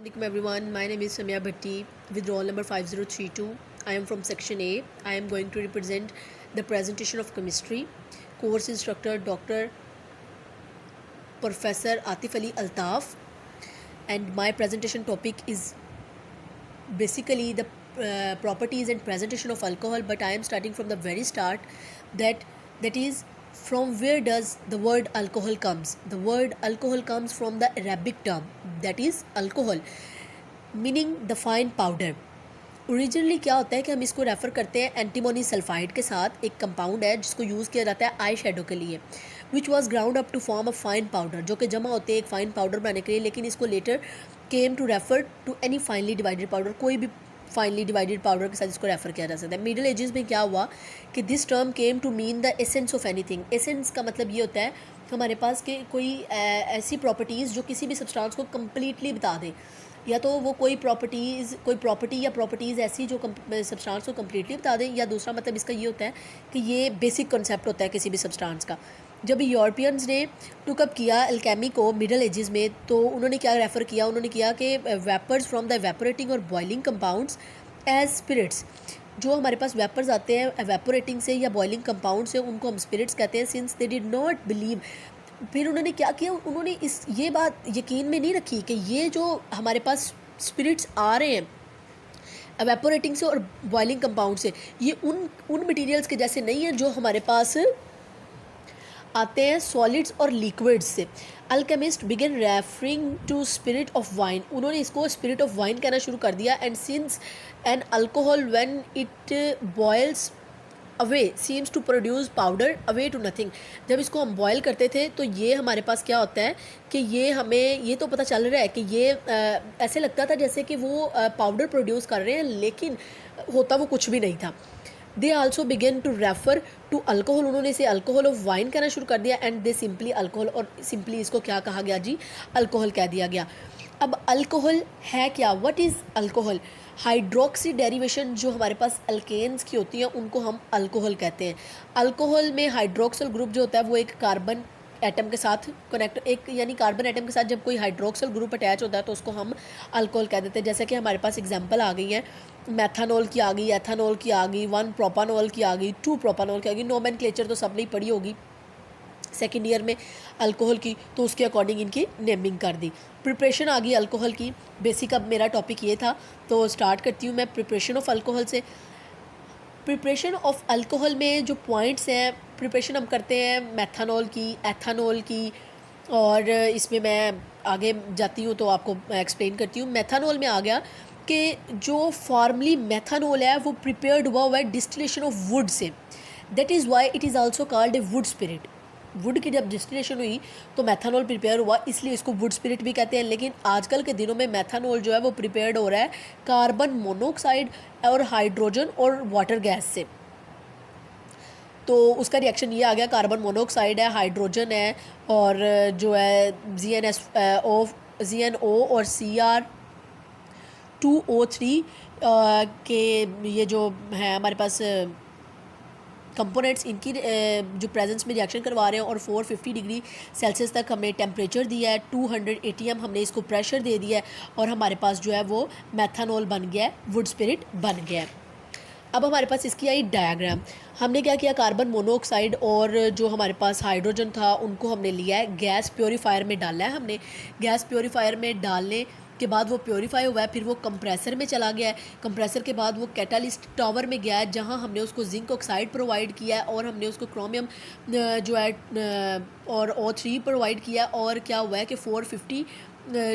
Assalamualaikum everyone, my name is Samia Bhatti with roll number 5032. I am from section A. I am going to represent the presentation of chemistry. Course instructor Dr. Professor Atif Ali Altaf, and my presentation topic is basically the properties and presentation of alcohol, but I am starting from the very start. That is, from where does the word alcohol comes? The word alcohol comes from the Arabic term, that is alcohol, meaning the fine powder. Originally क्या होता है कि हम इसको refer करते हैं antimony sulphide के साथ. एक कंपाउंड है जिसको यूज़ किया जाता है आई शेडो के लिए, which was ground up to form a fine powder, जो कि जमा होते हैं एक फ़ाइन पाउडर बनाने के लिए. लेकिन इसको later came to refer to any finely divided powder. कोई भी फाइनली डिवाइडेड पाउडर के साथ इसको रेफ़र किया जा सकता है. मिडिल एजेस में क्या हुआ कि this term came to mean the essence of anything. Essence का मतलब ये होता है हमारे पास के कोई ऐसी प्रॉपर्टीज़ जो किसी भी सब्सटेंस को कम्प्लीटली बता दें, या तो वो कोई प्रॉपर्टी या प्रॉपर्टीज़ ऐसी जो सब्सटेंस को कम्प्लीटली बता दें, या दूसरा मतलब इसका ये होता है कि ये बेसिक कॉन्सेप्ट होता है किसी भी सब्सटेंस का. जब यूरोपियंस ने टुकअप किया अल्केमी को मिडल एजेस में, तो उन्होंने क्या रेफ़र किया, उन्होंने किया कि वेपर्स फ्रॉम द एवेपोरेटिंग और बॉइलिंग कंपाउंड्स एज स्पिरिट्स. जो हमारे पास वेपर्स आते हैं एवेपोरेटिंग से या बॉइलिंग कंपाउंड से, उनको हम स्पिरिट्स कहते हैं. Since they did not believe, फिर उन्होंने क्या किया, उन्होंने ये बात यकीन में नहीं रखी कि ये जो हमारे पास स्पिरिट्स आ रहे हैं एवेपोरेटिंग से और बॉइलिंग कंपाउंड से, ये उन मटेरियल्स के जैसे नहीं है जो हमारे पास आते हैं सॉलिड्स और लिक्विड्स से. Alchemist began referring to spirit of wine. उन्होंने इसको स्पिरिट ऑफ वाइन कहना शुरू कर दिया. And since an alcohol when it boils away seems to produce powder away to nothing. जब इसको हम बॉयल करते थे तो ये हमारे पास क्या होता है कि ये हमें ये तो पता चल रहा है कि ये ऐसे लगता था जैसे कि वो पाउडर प्रोड्यूस कर रहे हैं, लेकिन होता वो कुछ भी नहीं था. They also began to refer to alcohol. उन्होंने इसे अल्कोहल ऑफ वाइन कहना शुरू कर दिया. एंड दे सिंपली अल्कोहल, और सिंपली इसको क्या कहा गया जी, अल्कोहल कह दिया गया. अब अल्कोहल है क्या, what is alcohol? Hydroxy derivation जो हमारे पास अल्केन्स की होती हैं उनको हम अल्कोहल कहते हैं. अल्कोहल में हाइड्रोक्सल ग्रुप जो होता है वो एक कार्बन एटम के साथ यानी कार्बन एटम के साथ जब कोई हाइड्रोक्सल ग्रुप अटैच होता है तो उसको हम अल्कोहल कह देते हैं. जैसे कि हमारे पास एग्जांपल आ गई है, मैथानॉल की आ गई, एथानॉल की आ गई, 1 प्रोपानॉल की आ गई, 2 प्रोपानॉल की आ गई. नोमेनक्लेचर तो सबने ही पढ़ी होगी सेकेंड ईयर में अल्कोहल की, तो उसके अकॉर्डिंग इनकी नेमिंग कर दी. प्रिपरेशन आ गई अल्कोहल की. बेसिक अब मेरा टॉपिक ये था, तो स्टार्ट करती हूँ मैं प्रिपरेशन ऑफ अल्कोहल से. प्रिपरेशन ऑफ अल्कोहल में जो पॉइंट्स हैं, प्रिपरेशन हम करते हैं मैथानॉल की, एथानॉल की, और इसमें मैं आगे जाती हूँ तो आपको एक्सप्लेन करती हूँ. मैथानॉल में आ गया कि जो फॉर्मली मैथानॉल है वो प्रिपेयर्ड हुआ है distillation of would say. That is why it is also called a would spirit. Would की जब डिस्टिलेशन हुई तो मैथानॉल प्रिपेयर हुआ, इसलिए इसको वुड स्पिरिट भी कहते हैं. लेकिन आजकल के दिनों में मैथानॉल जो है वो प्रिपेयर्ड हो रहा है कार्बन मोनोऑक्साइड और हाइड्रोजन और वाटर गैस से. तो उसका रिएक्शन ये आ गया, कार्बन मोनोऑक्साइड है, हाइड्रोजन है, और जो है ZnO और Cr2O3 के ये जो है हमारे पास कंपोनेंट्स, इनकी जो प्रेजेंस में रिएक्शन करवा रहे हैं. और 450 डिग्री सेल्सियस तक हमने टेम्परेचर दिया है, 200 ATM हमने इसको प्रेशर दे दिया है, और हमारे पास जो है वो मैथानॉल बन गया है, वुड स्पिरिट बन गया है. अब हमारे पास इसकी आई डायग्राम. हमने क्या किया, कार्बन मोनोऑक्साइड और जो हमारे पास हाइड्रोजन था उनको हमने लिया है, गैस प्योरीफायर में डाला है हमने. गैस प्योरीफायर में डालने के बाद वो प्योरीफाई हुआ है, फिर वो कंप्रेसर में चला गया है. कंप्रेसर के बाद वो कैटालिस्ट टावर में गया है, जहाँ हमने उसको जिंक ऑक्साइड प्रोवाइड किया है, और हमने उसको क्रोमियम जो है और O3 प्रोवाइड किया. और क्या हुआ है कि 450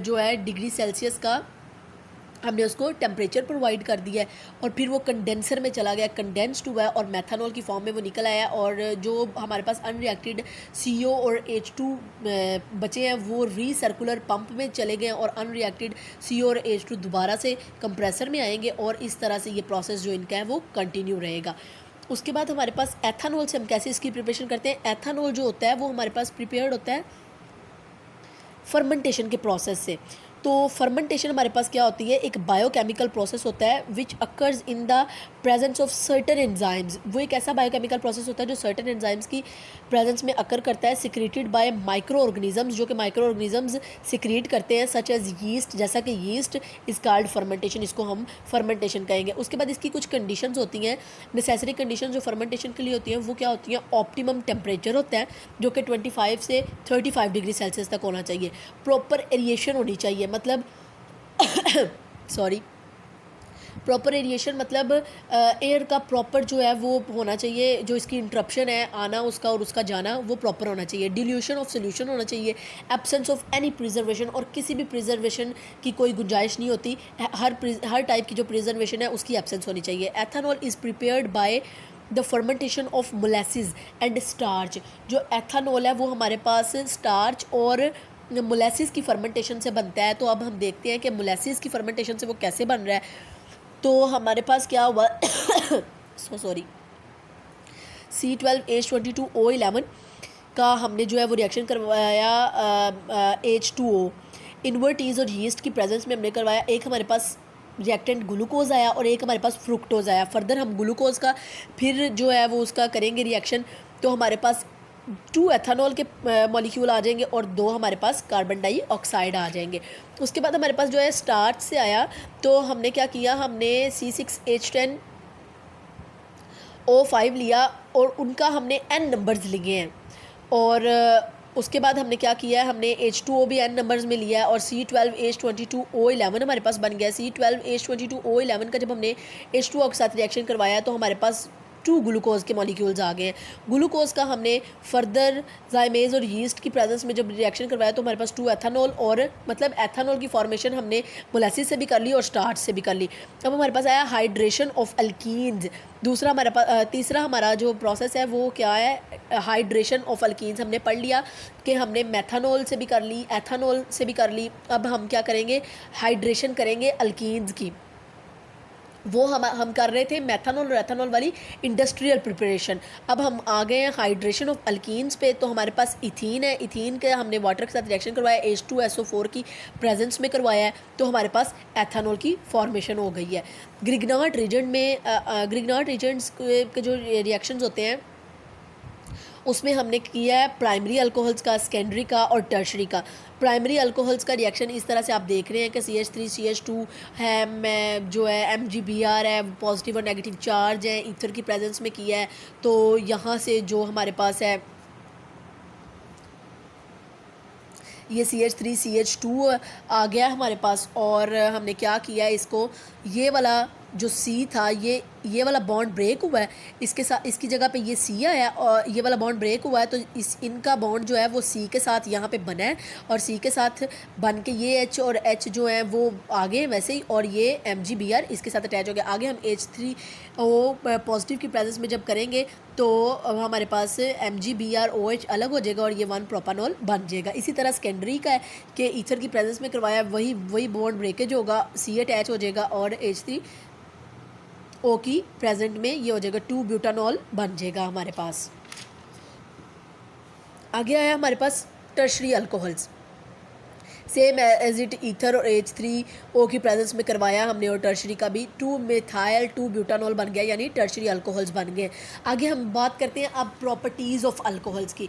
जो है डिग्री सेल्सियस का हमने उसको टेम्परेचर प्रोवाइड कर दिया है. और फिर वो कंडेंसर में चला गया, कंडेंस्ड हुआ है और मैथानॉल की फॉर्म में वो निकल आया. और जो हमारे पास अनरिएक्टेड CO और H2 बचे हैं वो रीसर्कुलर पंप में चले गए, और अनरिएक्टेड CO और H2 दोबारा से कंप्रेसर में आएंगे, और इस तरह से ये प्रोसेस जो इनका है वो कंटिन्यू रहेगा. उसके बाद हमारे पास एथानॉल से हम कैसे इसकी प्रिपरेशन करते हैं. एथानॉल जो होता है वो हमारे पास प्रिपेयर्ड होता है फर्मेंटेशन के प्रोसेस से. तो फर्मेंटेशन हमारे पास क्या होती है, एक बायोकेमिकल प्रोसेस होता है which occurs in the presence of certain enzymes. वो एक ऐसा बायोकेमिकल प्रोसेस होता है जो सर्टन एंजाइम्स की प्रेजेंस में अकर करता है, सिक्रेटेड बाय माइक्रो ऑर्गेनिजम्स, जो कि माइक्रो ऑर्गेनिजम्स सिक्रेट करते हैं, सच एज यीस्ट, जैसा कि यीस्ट इज कॉल्ड फर्मेंटेशन, इसको हम फर्मेंटेशन कहेंगे। उसके बाद इसकी कुछ कंडीशंस होती हैं, नेसेसरी कंडीशन जो फर्मेंटेशन के लिए होती हैं वो क्या होती हैं, ऑप्टिमम टेम्परेचर होता है जो कि 25 से 35 डिग्री सेल्सियस तक होना चाहिए, प्रॉपर एरिएशन होनी चाहिए, मतलब सॉरी प्रॉपर एरिएशन मतलब एयर का प्रॉपर जो है वो होना चाहिए, जो इसकी इंटरप्शन है आना उसका और उसका जाना वो प्रॉपर होना चाहिए, डिल्यूशन ऑफ सोल्यूशन होना चाहिए, एब्सेंस ऑफ एनी प्रिजर्वेशन, और किसी भी प्रिजर्वेशन की कोई गुंजाइश नहीं होती, हर टाइप की जो प्रिजर्वेशन है उसकी एब्सेंस होनी चाहिए। Ethanol is prepared by the fermentation of molasses and starch. जो एथेनॉल है वो हमारे पास स्टार्च और मोलेसिस की फर्मेंटेशन से बनता है। तो अब हम देखते हैं कि मोलेसिस की फर्मेंटेशन से वो कैसे बन रहा है। तो हमारे पास क्या हुआ सॉरी C12H22O11 का हमने जो है वो रिएक्शन करवाया H2O इन्वर्टीज़ और यीस्ट की प्रेजेंस में हमने करवाया। एक हमारे पास रिएक्टेंट ग्लूकोज आया और एक हमारे पास फ्रुक्टोज आया। फर्दर हम ग्लूकोज का फिर जो है वो उसका करेंगे रिएक्शन, तो हमारे पास 2 एथेनॉल के मॉलिक्यूल आ जाएंगे और 2 हमारे पास कार्बन डाइऑक्साइड आ जाएंगे। उसके बाद हमारे पास जो है स्टार्च से आया, तो हमने क्या किया, हमने C6H10O5 लिया और उनका हमने n नंबर्स लिए हैं, और उसके बाद हमने क्या किया है, हमने H2O भी n नंबर्स में लिया है और C12H22O11 हमारे पास बन गया। C12H22O11 का जब हमने H2O के साथ रिएक्शन करवाया तो हमारे पास 2 ग्लूकोज के मॉलिक्यूल्स आ गए हैं। ग्लूकोज का हमने फर्दर जाइमेज और यीस्ट की प्रेजेंस में जब रिएक्शन करवाया तो हमारे पास 2 एथेनॉल, और मतलब एथेनॉल की फॉर्मेशन हमने मोलेसिस से भी कर ली और स्टार्च से भी कर ली। अब हमारे पास आया हाइड्रेशन ऑफ अल्कीन्स। दूसरा हमारे पास तीसरा हमारा जो प्रोसेस है वो क्या है, हाइड्रेशन ऑफ अल्कीन्स। हमने पढ़ लिया कि हमने मेथानॉल से भी कर ली, एथेनॉल से भी कर ली। अब हम क्या करेंगे, हाइड्रेशन करेंगे अल्कीन्स की। वो हम कर रहे थे मेथानॉल और एथेनॉल वाली इंडस्ट्रियल प्रिपरेशन। अब हम आ गए हैं हाइड्रेशन ऑफ अल्कीन्स पे। तो हमारे पास इथीन है, इथीन के हमने वाटर के साथ रिएक्शन करवाया, H2SO4 की प्रेजेंस में करवाया है, तो हमारे पास एथेनॉल की फॉर्मेशन हो गई है। ग्रिग्नार्ड रीजन में ग्रिग्नार्ड रीजन्स के जो रिएक्शंस होते हैं उसमें हमने किया है प्राइमरी अल्कोहल्स का, सेकेंडरी का और टर्शरी का। प्राइमरी अल्कोहल्स का रिएक्शन इस तरह से आप देख रहे हैं कि CH3CH2 है, मैं जो है MgBr है, पॉजिटिव और नेगेटिव चार्ज है, ईथर की प्रेजेंस में किया है। तो यहाँ से जो हमारे पास है ये CH3CH2 आ गया हमारे पास, और हमने क्या किया है इसको, ये वाला जो C था ये वाला बॉन्ड ब्रेक हुआ है, इसके साथ इसकी जगह पे ये C आया और ये वाला बॉन्ड ब्रेक हुआ है, तो इनका बॉन्ड जो है वो C के साथ यहाँ पे बना है और C के साथ बन के ये H और H जो है वो आगे वैसे ही, और ये MgBr इसके साथ अटैच हो गया। आगे हम H3O पॉजिटिव की प्रेजेंस में जब करेंगे तो हमारे पास MgBrOH अलग हो जाएगा और ये 1 प्रोपानॉल बन जाएगा। इसी तरह सेकेंडरी का है कि ईथर की प्रेजेंस में करवाया, वही बॉन्ड ब्रेकेज होगा, C अटैच हो जाएगा और H3O की प्रेजेंट में ये हो जाएगा 2 ब्यूटानॉल बन जाएगा हमारे पास। आगे आया हमारे पास tertiary alcohols. Same as it ether और H3O की प्रेजेंस में करवाया हमने, और टर्शरी का भी 2 मिथाइल 2 ब्यूटानॉल बन गया, यानी टर्शरी अल्कोहल्स बन गए। आगे हम बात करते हैं अब प्रॉपर्टीज़ ऑफ अल्कोहल्स की।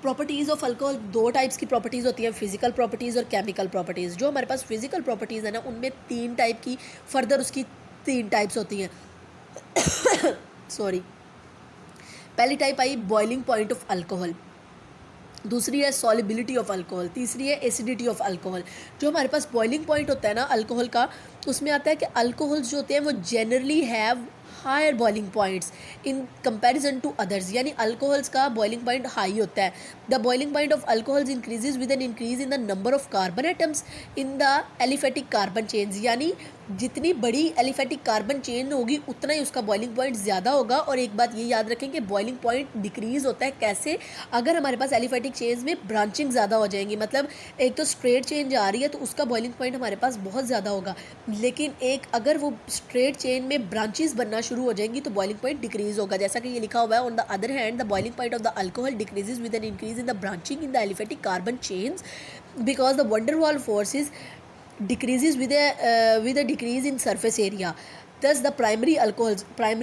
प्रॉपर्टीज़ ऑफ अल्कोहल 2 टाइप्स की प्रॉपर्टीज़ होती हैं, फिजिकल प्रॉपर्टीज़ और केमिकल प्रॉपर्टीज़। जो हमारे पास फिजिकल प्रॉपर्टीज़ है ना, उनमें 3 टाइप की, फर्दर उसकी 3 टाइप्स होती हैं सॉरी। पहली type I boiling point of alcohol, दूसरी है सॉलिबिलिटी ऑफ अल्कोहल, तीसरी है एसिडिटी ऑफ अल्कोहल। जो हमारे पास बॉइलिंग पॉइंट होता है ना अल्कोहल का, उसमें आता है कि अल्कोहल्स जो होते हैं वो generally have higher boiling points in comparison to others, यानी अल्कोहल्स का बॉइलिंग पॉइंट हाई होता है। The boiling point of alcohols increases with an increase in the number of carbon atoms in the aliphatic carbon chains, यानी जितनी बड़ी aliphatic carbon chain होगी उतना ही उसका बॉइलिंग पॉइंट ज़्यादा होगा। और एक बात ये याद रखें कि बॉइलिंग पॉइंट डिक्रीज़ होता है कैसे, अगर हमारे पास एलिफेटिक चेन्स में ब्रांचिंग ज़्यादा हो जाएंगी, मतलब एक तो स्ट्रेट चेन जा रही है तो उसका बॉइलिंग पॉइंट हमारे पास बहुत ज़्यादा होगा, लेकिन एक अगर वो स्ट्रेट चेन में ब्रांचेस बनना शुरू हो जाएंगी तो बॉइलिंग पॉइंट डिक्रीज़ होगा। जैसा कि ये लिखा हुआ है, on the other hand the boiling point of the alcohol decreases with an increase in the branching in the aliphatic carbon chains because the wonder wall forces decreases with a decrease in surface area. दस the primary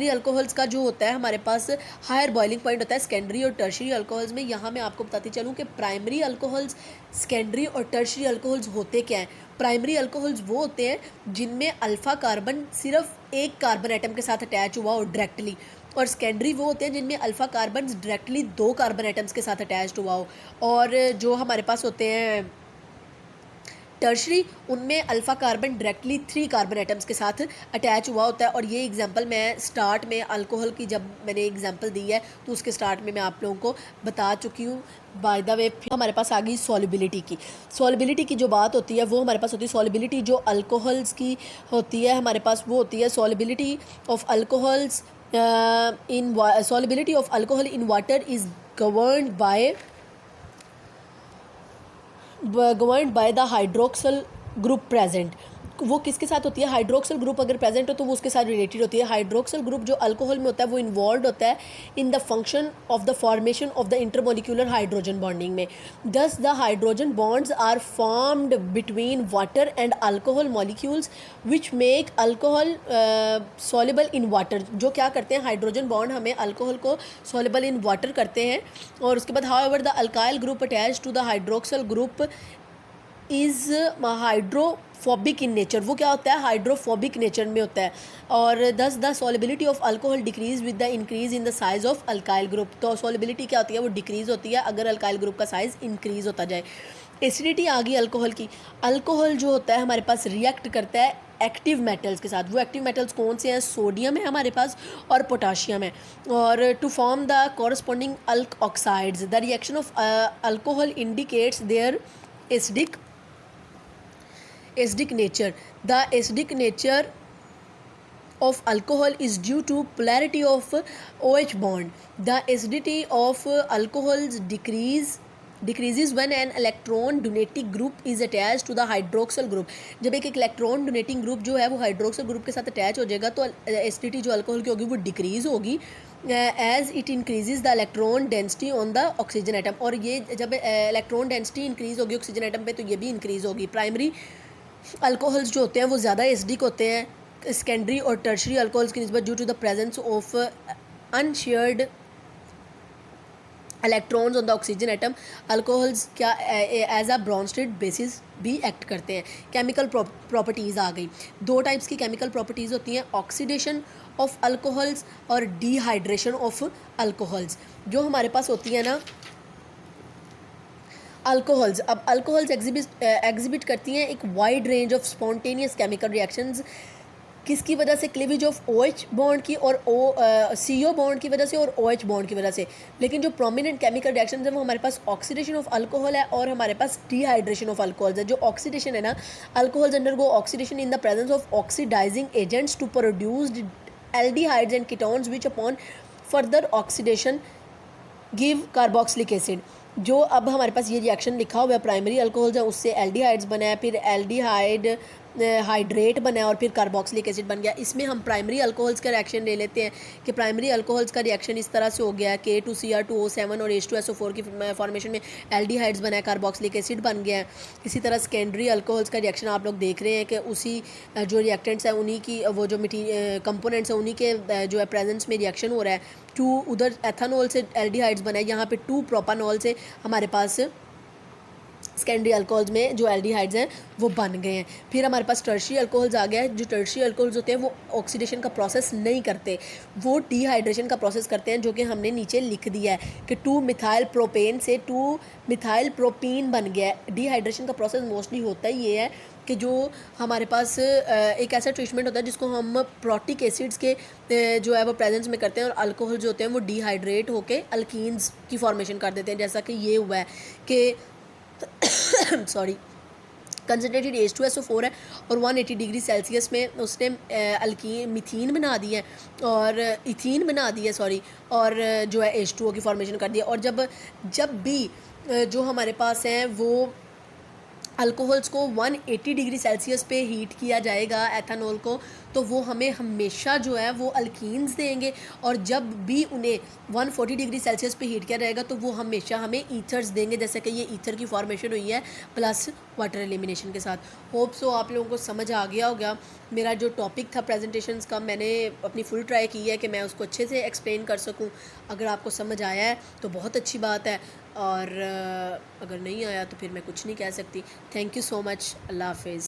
alcohols का जो होता है हमारे पास higher boiling point होता है secondary और tertiary alcohols में। यहाँ मैं आपको बताती चलूँ कि प्राइमरी अल्कोहल्स, सेकेंडरी और टर्शरी अल्कोहल्स होते क्या हैं। प्राइमरी अल्कोहल्स वो होते हैं जिनमें अल्फ़ा कार्बन सिर्फ एक कार्बन एटम के साथ अटैच हुआ हो डायरेक्टली, और सेकेंडरी वो होते हैं जिनमें अल्फ़ा कार्बन डायरेक्टली दो कार्बन एटम्स के साथ अटैच्ड हुआ हो। और जो हमारे पास होते हैं टर्शरी, उनमें alpha carbon directly three carbon atoms के साथ अटैच हुआ होता है। और ये एग्जांपल मैं स्टार्ट में अल्कोहल की जब मैंने एग्जांपल दी है तो उसके स्टार्ट में मैं आप लोगों को बता चुकी हूँ। बाय द वे फिर हमारे पास आ गई सॉलिबिलिटी की जो बात होती है वो हमारे पास होती है सॉलिबिलिटी जो अल्कोहल्स की होती है हमारे पास वो होती है solubility of alcohols solubility of alcohol in water is governed by the hydroxyl group present. वो किसके साथ होती है, हाइड्रोक्सल ग्रुप अगर प्रेजेंट हो तो वो उसके साथ रिलेटेड होती है। हाइड्रोक्सल ग्रुप जो अल्कोहल में होता है वो इन्वॉल्व होता है in the function of the formation of the intermolecular hydrogen bonding में। Thus the hydrogen bonds are formed between water and alcohol molecules which make alcohol soluble in water. जो क्या करते हैं, हाइड्रोजन बॉन्ड हमें alcohol को soluble in water करते हैं। और उसके बाद however the alkyl group attach to the hydroxyl group is hydrophobic in nature. वो क्या होता है, हाइड्रोफोबिक नेचर में होता है। और दस the solubility of alcohol decrease with the increase in the size of alkyl group. तो सॉलिबिलिटी क्या होती है, वो डिक्रीज होती है अगर अल्काइल ग्रुप का साइज इंक्रीज होता जाए। एसिडिटी आ गई अल्कोहल की। अल्कोहल जो होता है हमारे पास रिएक्ट करता है एक्टिव मेटल्स के साथ। वो एक्टिव मेटल्स कौन से हैं, सोडियम है हमारे पास और पोटाशियम है। और to form the corresponding alkoxides. The reaction of alcohol indicates their acidic nature. The acidic nature of alcohol is due to polarity of OH bond. The acidity of alcohols decreases when an electron donating group is attached to the hydroxyl group. जब एक electron donating group जो है वो hydroxyl group के साथ attach हो जाएगा तो एसिडिटी जो अल्कोहल की होगी वो डिक्रीज होगी as it increases the electron density on the oxygen atom. और ये जब इलेक्ट्रॉन डेंसिटी इंक्रीज होगी ऑक्सीजन एटम पे तो ये भी इंक्रीज होगी। प्राइमरी अल्कोहल्स जो होते हैं वो ज़्यादा एसिडिक होते हैं सेकेंडरी और टर्शरी अल्कोहल्स की निस्बत due to the presence of unshared electrons on the oxygen atom. Alcohols क्या एज अ ब्रॉन्स्टेड बेसिस भी एक्ट करते हैं। केमिकल प्रॉपर्टीज़ आ गई। दो टाइप्स की केमिकल प्रॉपर्टीज़ होती हैं, ऑक्सीडेशन ऑफ अल्कोहल्स और डिहाइड्रेशन ऑफ अल्कोहल्स। जो हमारे पास होती है ना अल्कोहल्स, अब अल्कोहल्स एग्जिबिट करती हैं एक wide range of spontaneous chemical reactions. किसकी वजह से, क्लीवेज ऑफ OH बॉन्ड की और CO बॉन्ड की वजह से और OH बॉन्ड की वजह से। लेकिन जो प्रोमिनेंट केमिकल रिएक्शंस है वो हमारे पास ऑक्सीडेशन ऑफ अल्कोहल है और हमारे पास डिहाइड्रेशन ऑफ अल्कोहल्स है। जो ऑक्सीडेशन है ना, alcohols undergo oxidation in the presence of oxidising agents to produced aldehydes and ketones which upon further oxidation give carboxylic acid. जो अब हमारे पास ये रिएक्शन लिखा हुआ है प्राइमरी अल्कोहल्स है उससे एल्डिहाइड्स बना है, फिर एल्डिहाइड हाइड्रेट बना है और फिर कार्बोक्सिलिक एसिड बन गया। इसमें हम प्राइमरी अल्कोहल्स का रिएक्शन ले लेते हैं कि प्राइमरी अल्कोहल्स का रिएक्शन इस तरह से हो गया K2Cr2O7 और H2SO4 की फॉर्मेशन में एल्डिहाइड्स बना है, कार्बोक्सिलिक एसिड बन गया है। इसी तरह सेकेंडरी अल्कोहल्स का रिएक्शन आप लोग देख रहे हैं कि उसी जो रिएक्टेंट्स हैं उन्हीं की वो जो कंपोनेंट्स हैं उन्हीं के जो है प्रेजेंस में रिएक्शन हो रहा है। 2 उधर एथानॉल से एल्डिहाइड्स बना है, यहाँ पे 2 प्रोपानॉल से हमारे पास सेकेंडरी अल्कोहल्स में जो एल्डिहाइड्स हैं वो बन गए हैं। फिर हमारे पास टर्शरी अल्कोहल्स आ गया है। जो टर्शरी अल्कोहल्स होते हैं वो ऑक्सीडेशन का प्रोसेस नहीं करते, वो डिहाइड्रेशन का प्रोसेस करते हैं, जो कि हमने नीचे लिख दिया है कि 2 मिथाइल प्रोपेन से 2 मिथाइल प्रोपीन बन गया है। डिहाइड्रेशन का प्रोसेस मोस्टली होता ही ये है कि जो हमारे पास एक ऐसा ट्रीटमेंट होता है जिसको हम प्रोटिक एसिड्स के जो है वो प्रेजेंस में करते हैं और अल्कोहल जो होते हैं वो डिहाइड्रेट होकर अल्कीन्स की फॉर्मेशन कर देते हैं। जैसा कि ये हुआ है कि सॉरी कंसनट्रेटेड H2SO4 है और 180 डिग्री सेल्सियस में उसने मीथीन बना दी है और इथीन बना दी है और जो है H2O की फॉर्मेशन कर दिया। और जब भी जो हमारे पास हैं वो अल्कोहल्स को 180 डिग्री सेल्सियस पे हीट किया जाएगा एथेनॉल को, तो वो हमें हमेशा जो है वो अल्कीन्स देंगे, और जब भी उन्हें 140 डिग्री सेल्सियस पे हीट किया जाएगा तो वो हमेशा हमें ईथर्स देंगे, जैसे कि ये ईथर की फॉर्मेशन हुई है प्लस वाटर एलिमिनेशन के साथ। होप सो आप लोगों को समझ आ गया होगा। मेरा जो टॉपिक था प्रेजेंटेशंस का, मैंने अपनी फुल ट्राई की है कि मैं उसको अच्छे से एक्सप्लेन कर सकूं। अगर आपको समझ आया है तो बहुत अच्छी बात है, और अगर नहीं आया तो फिर मैं कुछ नहीं कह सकती। Thank you so much. अल्लाह हाफिज़।